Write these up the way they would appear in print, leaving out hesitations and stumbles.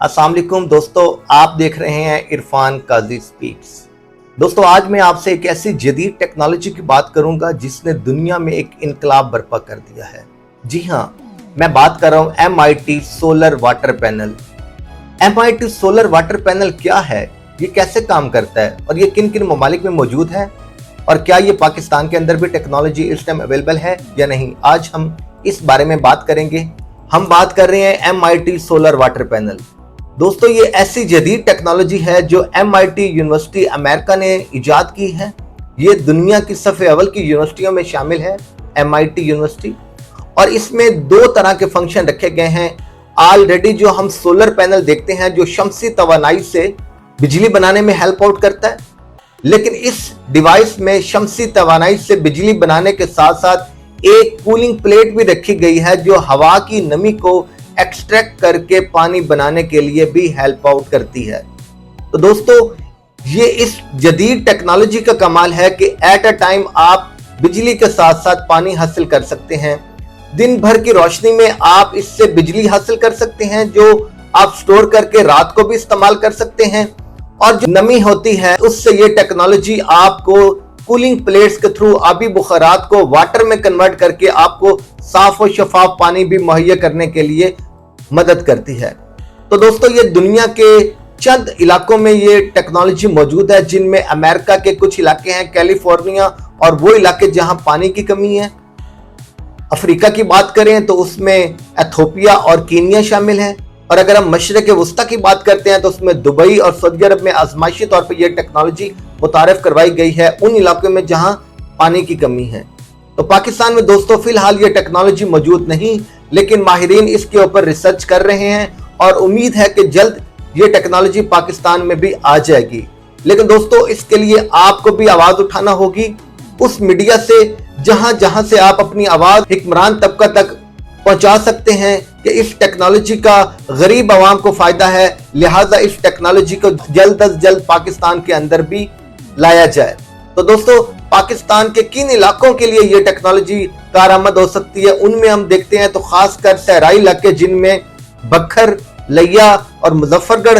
अस्सलाम वालेकुम दोस्तों, आप देख रहे हैं इरफान काजी स्पीक्स। दोस्तों, आज मैं आपसे एक ऐसी जदीद टेक्नोलॉजी की बात करूंगा जिसने दुनिया में एक इनकलाब बर्पा कर दिया है। जी हाँ, मैं बात कर रहा हूं MIT solar water panel. MIT solar water panel क्या है, ये कैसे काम करता है और ये किन किन ममालिक में मौजूद है और क्या ये पाकिस्तान के अंदर भी टेक्नोलॉजी इस टाइम अवेलेबल है या नहीं, आज हम इस बारे में बात करेंगे। हम बात कर रहे हैं MIT सोलर वाटर पैनल। दोस्तों, ये ऐसी जदीद टेक्नोलॉजी है जो MIT यूनिवर्सिटी अमेरिका ने इजाद की है। ये दुनिया की सफ़े अव्वल की यूनिवर्सिटियों में शामिल है MIT यूनिवर्सिटी, और इसमें दो तरह के फंक्शन रखे गए हैं। ऑलरेडी जो हम सोलर पैनल देखते हैं जो शमसी तवानाई से बिजली बनाने में हेल्प आउट करता है, लेकिन इस डिवाइस में शमसी तवानाई से बिजली बनाने के साथ साथ एक कूलिंग प्लेट भी रखी गई है जो हवा की नमी को एक्सट्रैक्ट करके पानी बनाने के लिए भी हेल्प आउट करती है। तो दोस्तों, ये इस जदीद टेक्नोलॉजी का कमाल है कि एट अ टाइम आप बिजली के साथ साथ पानी हासिल कर सकते हैं। दिन भर की रोशनी में आप इससे बिजली हासिल कर सकते हैं जो आप स्टोर करके रात को भी इस्तेमाल कर सकते हैं, और जो नमी होती है उससे ये टेक्नोलॉजी आपको कूलिंग प्लेट्स के थ्रू आबी बुखारात को वाटर में कन्वर्ट करके आपको साफ और शफाफ पानी भी मुहैया करने के लिए मदद करती है। तो दोस्तों, ये दुनिया के चंद इलाकों में ये टेक्नोलॉजी मौजूद है, जिनमें अमेरिका के कुछ इलाके हैं, कैलिफोर्निया, और वो इलाके जहां पानी की कमी है। अफ्रीका की बात करें तो उसमें एथोपिया और कीनिया शामिल है, और अगर हम मशरक़ वस्ता की बात करते हैं तो उसमें दुबई और सऊदी अरब में आजमाइशी तौर पर यह टेक्नोलॉजी मुतारिफ करवाई गई है उन इलाकों में जहां पानी की कमी है। तो पाकिस्तान में दोस्तों फिलहाल ये टेक्नोलॉजी मौजूद नहीं, लेकिन माहिरीन इसके ऊपर रिसर्च कर रहे हैं और उम्मीद है कि जल्द ये टेक्नोलॉजी पाकिस्तान में भी आ जाएगी। लेकिन दोस्तों, इसके लिए आपको भी आवाज उठाना होगी उस मीडिया से जहां जहां से आप अपनी आवाज हुक्मरान तबका तक पहुंचा सकते हैं कि इस टेक्नोलॉजी का गरीब आवाम को फायदा है, लिहाजा इस टेक्नोलॉजी को जल्द अज जल्द पाकिस्तान के अंदर भी लाया जाए। तो दोस्तों, पाकिस्तान के किन इलाकों के लिए ये टेक्नोलॉजी कारआमद हो सकती है, उनमें हम देखते हैं तो खासकर सहराई इलाके जिनमें बखर, लिया और मुजफ्फरगढ़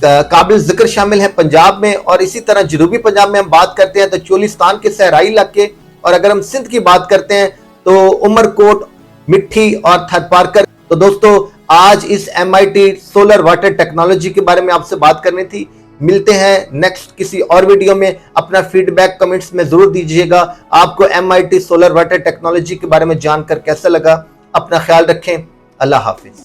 काबिल जिक्र शामिल है पंजाब में, और इसी तरह जनूबी पंजाब में हम बात करते हैं तो चोलिस्तान के सहराई इलाके, और अगर हम सिंध की बात करते हैं तो उमरकोट, मिट्ठी और थरपारकर। तो दोस्तों, आज इस MIT सोलर वाटर टेक्नोलॉजी के बारे में आपसे बात करनी थी। मिलते हैं नेक्स्ट किसी और वीडियो में। अपना फीडबैक कमेंट्स में जरूर दीजिएगा। आपको MIT सोलर वाटर टेक्नोलॉजी के बारे में जानकर कैसा लगा। अपना ख्याल रखें। अल्लाह हाफिज।